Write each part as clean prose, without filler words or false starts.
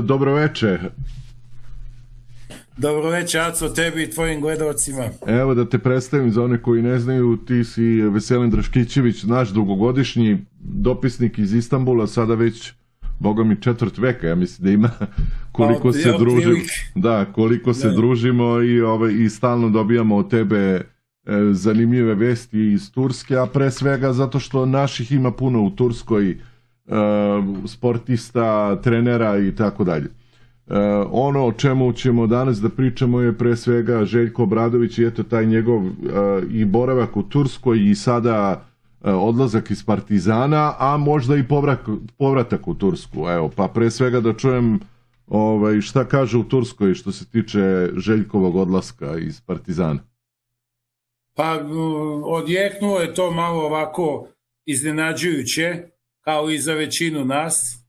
Dobroveče. Dobroveče, Aco, tebi i tvojim gledalcima. Evo da te predstavim za one koji ne znaju, ti si Veselin Draškićević, naš dugogodišnji dopisnik iz Istanbula, sada već, boga mi, četvrt veka, ja mislim da ima, koliko se družimo. Da, koliko se družimo i stalno dobijamo od tebe zanimljive vesti iz Turske, a pre svega zato što naših ima puno u Turskoj, sportista, trenera i tako dalje. Ono o čemu ćemo danas da pričamo je pre svega Željko Obradović i eto taj njegov i boravak u Turskoj i sada odlazak iz Partizana, a možda i povratak u Tursku. Evo, pa pre svega da čujem šta kaže u Turskoj što se tiče Željkovog odlaska iz Partizana. Pa odjeknuo je to malo ovako iznenađujuće, kao i za većinu nas.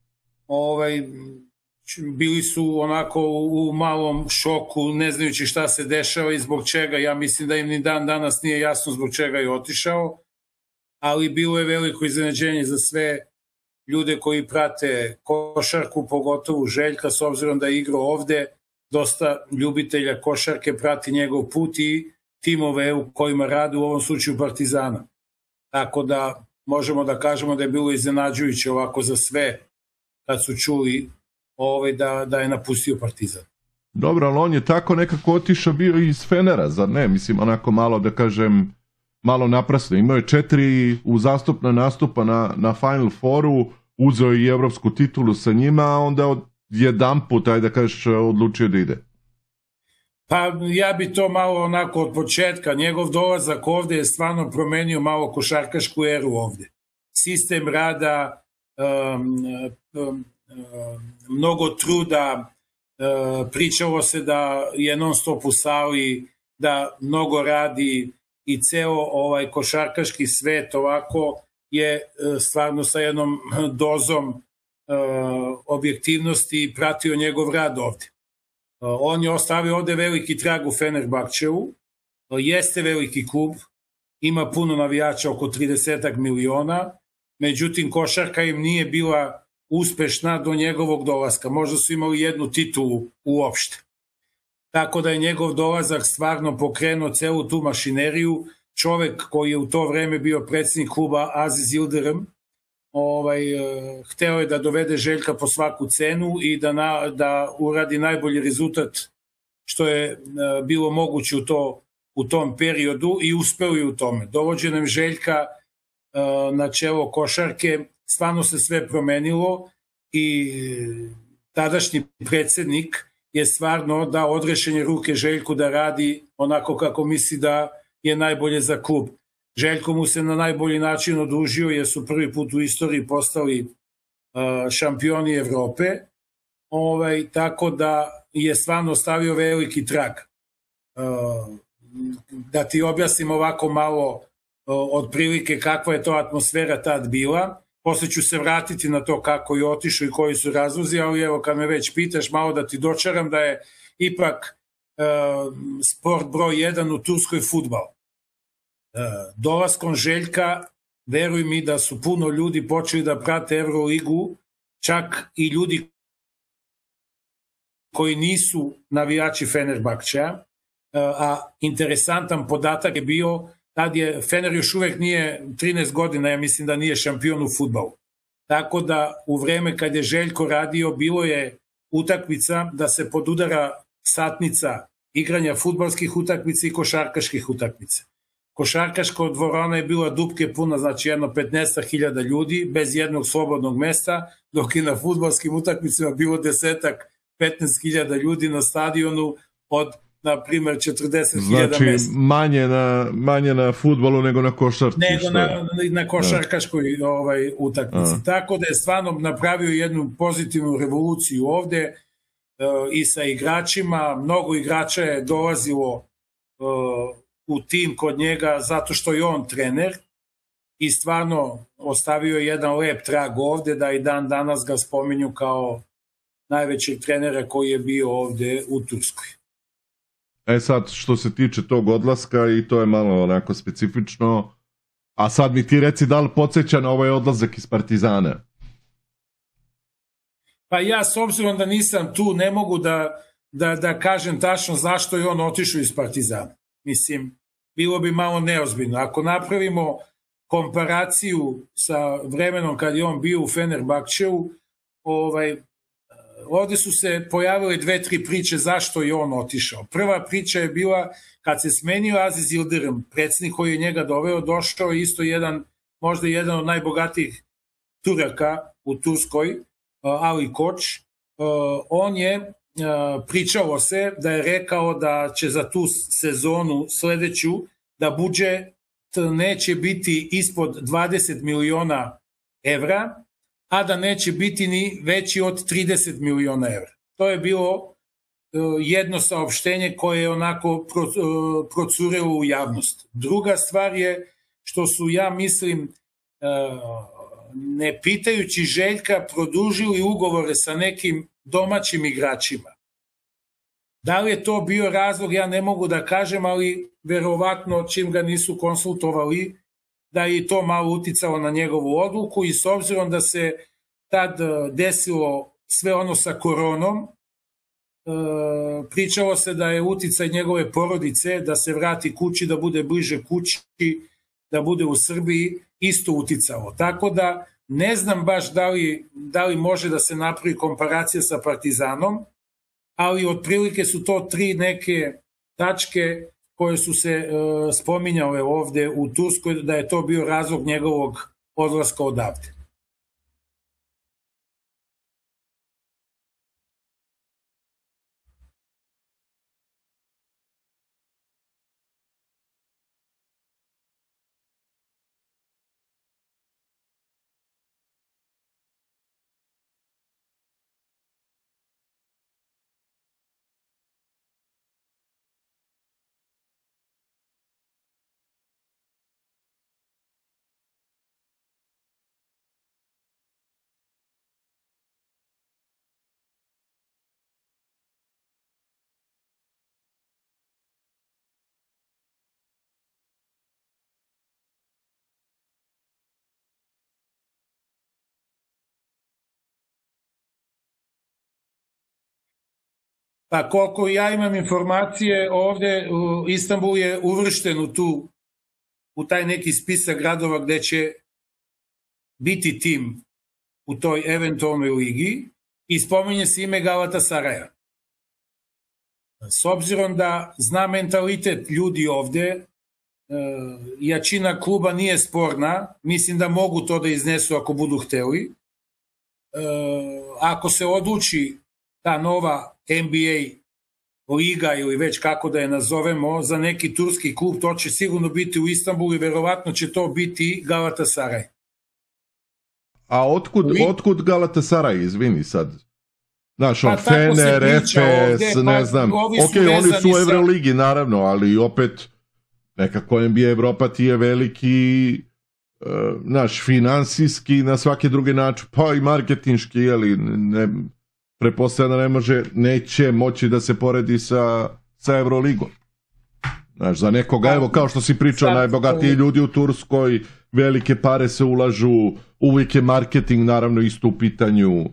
Bili su onako u malom šoku, ne znajući šta se dešava i zbog čega. Ja mislim da im ni dan danas nije jasno zbog čega je otišao, ali bilo je veliko iznenađenje za sve ljude koji prate košarku, pogotovo Željka, s obzirom da je igrao ovde. Dosta ljubitelja košarke prati njegov put i timove u kojima radi, u ovom slučaju Partizana. Tako da možemo da kažemo da je bilo iznenađujuće ovako za sve kad su čuli da je napustio Partizan. Dobro, ali on je tako nekako otišao bio iz Fenera, zar ne? Mislim, onako malo da kažem, malo naprasno. Imao je 4 uzastopna nastupa na Final Fouru, uzeo i evropsku titulu sa njima, a onda jedanput, ajde da kažeš, odlučio da ide. Pa ja bi to malo onako od početka. Njegov dolazak ovde je stvarno promenio malo košarkašku eru ovde. Sistem rada, mnogo truda, pričalo se da je non stop u sali, da mnogo radi i ceo košarkaški svet ovako je stvarno sa jednom dozom objektivnosti pratio njegov rad ovde. On je ostavio ovde veliki trag u Fenerbahčevu, jeste veliki klub, ima puno navijača, oko 30 miliona, međutim košarka im nije bila uspešna do njegovog dolaska. Možda su imali jednu titulu uopšte. Tako da je njegov dolazak stvarno pokrenuo celu tu mašineriju. Čovek koji je u to vreme bio predsjednik kluba Aziz Yildirim, hteo je da dovede Željka po svaku cenu i da uradi najbolji rezultat što je bilo moguće u tom periodu i uspeo je u tome. Dovođenjem Željka na čelo košarke stvarno se sve promenilo i tadašnji predsjednik je stvarno dao odrešenje ruke Željku da radi onako kako misli da je najbolje za klub. Željko mu se na najbolji način odužio jer su prvi put u istoriji postali šampioni Evrope, tako da je stvarno stavio veliki trag. Da ti objasnim ovako malo otprilike kakva je to atmosfera tad bila. Posle ću se vratiti na to kako je otišao i koji su razlozi, ali evo kad me već pitaš malo da ti dočaram da je ipak sport broj 1 u Turskoj fudbal. Dolaskom Željka, veruj mi da su puno ljudi počeli da prate Euroligu, čak i ljudi koji nisu navijači Fenerbahčeja, a interesantan podatak je bio, tad je Fener još uvek nije 13 godina, ja mislim da nije šampion u fudbalu. Tako da u vreme kad je Željko radio, bilo je utakmica da se podudara satnica igranja fudbalskih utakmica i košarkaških utakmica. Košarkaška dvorana je bila dupke puna, znači jedno 15.000 ljudi, bez jednog slobodnog mesta, dok je na fudbalskim utakmicama bilo 10-15.000 ljudi na stadionu od, na primer, 40.000 mesta. Znači manje na fudbalu nego na košarci. Nego na košarkaškoj utakmici. Tako da je stvarno napravio jednu pozitivnu revoluciju ovde i sa igračima. Mnogo igrača je dolazilo u tim kod njega zato što je on trener i stvarno ostavio jedan lep trag ovde, da i dan danas ga spominju kao najvećeg trenera koji je bio ovde u Turskoj. Sad, što se tiče tog odlaska, i to je malo onako specifično, a sad mi ti reci da li podsjeća na ovaj odlazak iz Partizana? Pa ja, s obzirom da nisam tu, ne mogu da kažem tačno zašto je on otišao iz Partizana. Mislim, bilo bi malo neozbiljno. Ako napravimo komparaciju sa vremenom kad je on bio u Fenerbahčeu, ovde su se pojavile 2-3 priče zašto je on otišao. Prva priča je bila kad se smenio Aziz Yıldırım, predsjednik koji je njega doveo, došao je isto možda jedan od najbogatijih Turaka u Turskoj, Ali Koč. On je, pričalo se da je rekao da će za tu sezonu sledeću da budžet neće biti ispod 20 miliona evra, a da neće biti ni veći od 30 miliona evra. To je bilo jedno saopštenje koje je onako procurelo u javnost. Druga stvar je što su, ja mislim, ne pitajući Željka, produžili ugovore sa nekim domaćim igračima. Da li je to bio razlog, ja ne mogu da kažem, ali verovatno čim ga nisu konsultovali, da je to malo uticalo na njegovu odluku i s obzirom da se tad desilo sve ono sa koronom, pričalo se da je uticaj njegove porodice da se vrati kući, da bude bliže kući, da bude u Srbiji, isto uticalo. Tako da ne znam baš da li može da se napravi komparacija sa Partizanom, ali otprilike su to 3 neke tačke koje su se spominjale ovde u Turskoj, da je to bio razlog njegovog odlaska odavde. Pa koliko ja imam informacije, ovde Istanbul je uvršten u taj neki spisak gradova gde će biti tim u toj eventualnoj ligi i spominje se ime Galatasaraja. S obzirom da zna mentalitet ljudi ovde, jačina kluba nije sporna, mislim da mogu to da iznesu ako budu hteli. Ako se odluči ta nova NBA liga ili već kako da je nazovemo, za neki turski klub, to će sigurno biti u Istanbulu i verovatno će to biti Galatasaray. A otkud Galatasaray, izvini sad? Znaš, Fener, Efes, ne znam. Ok, oni su u Euroligi, naravno, ali opet nekako NBA Evropa ti je veliki, naš, finansijski, na svaki drugi način, pa i marketinški, ali ne... Prepostavljeno neće moći da se poredi sa Euroligom. Znaš, za nekoga, evo kao što si pričao, najbogatiji ljudi u Turskoj, velike pare se ulažu, uvijek je marketing naravno isto u pitanju.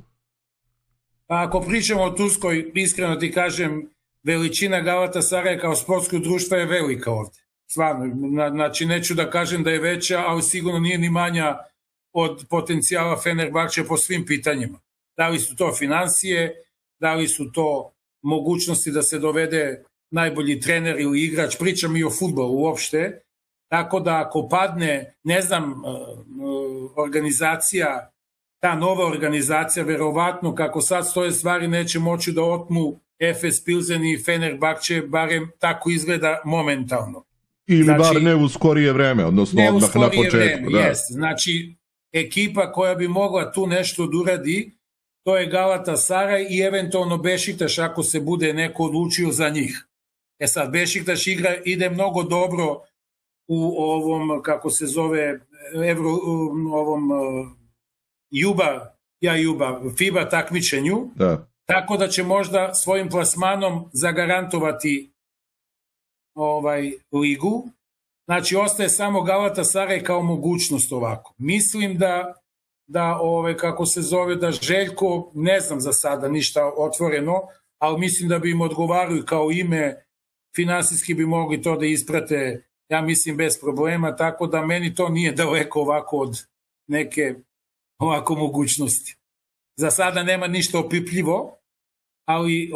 Pa ako pričamo o Turskoj, iskreno ti kažem, veličina Galatasaraja kao sportskog društva je velika ovde. Stvarno, znači neću da kažem da je veća, ali sigurno nije ni manja od potencijala Fenerbahče po svim pitanjima. Da li su to financije, da li su to mogućnosti da se dovede najbolji trener ili igrač, pričam i o fudbalu uopšte, tako da ako padne, ne znam, organizacija, ta nova organizacija, verovatno kako sad stoje stvari neće moći da otmu Efes Pilsen i Fenerbahče, barem tako izgleda momentalno. Ili bar ne u skorije vreme, odnosno odmah na početku. Znači, ekipa koja bi mogla tu nešto da uradi, to je Galatasaray i eventualno Bešiktaš ako se bude neko odlučio za njih. Sad, Bešiktaš ide mnogo dobro u ovom, kako se zove, FIBA takmičenju, tako da će možda svojim plasmanom zagarantovati ligu. Znači, ostaje samo Galatasaray kao mogućnost ovako. Mislim da da kako se zove, da Željko, ne znam za sada ništa otvoreno, ali mislim da bi im odgovaraju kao ime, finansijski bi mogli to da isprate, ja mislim bez problema, tako da meni to nije daleko ovako od neke ovako mogućnosti. Za sada nema ništa opipljivo, ali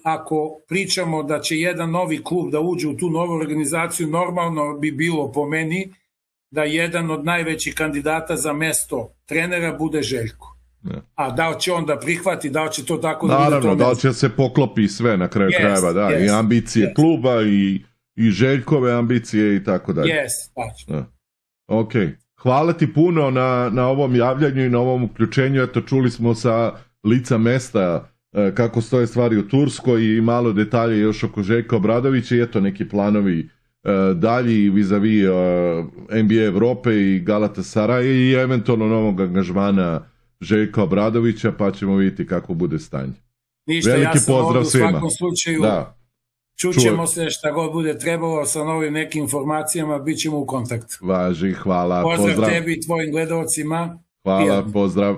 ako pričamo da će jedan novi klub da uđe u tu novu organizaciju, normalno bi bilo po meni da jedan od najvećih kandidata za mesto trenera bude Željko. A da li će on da prihvati, da li će to tako da bude to mesto? Naravno, da li će se poklopi sve na kraju krajeva, da, i ambicije kluba i Željkove ambicije i tako dalje. Tačno. Ok, hvala ti puno na ovom javljanju i na ovom uključenju. Eto, čuli smo sa lica mesta kako stoje stvari u Turskoj i malo detalje još oko Željka Obradovića i eto neki planovi dalji vis-a-vis NBA Evrope i Galatasaraja i eventualno novog angažmana Željka Obradovića, pa ćemo vidjeti kako bude stanje. Ništa, veliki ja sam pozdrav u svima. Svakom slučaju čućemo se šta god bude trebalo sa novim nekim informacijama, bit ćemo u kontaktu. Važi, hvala. Pozdrav tebi i tvojim gledalcima. Hvala, pozdrav.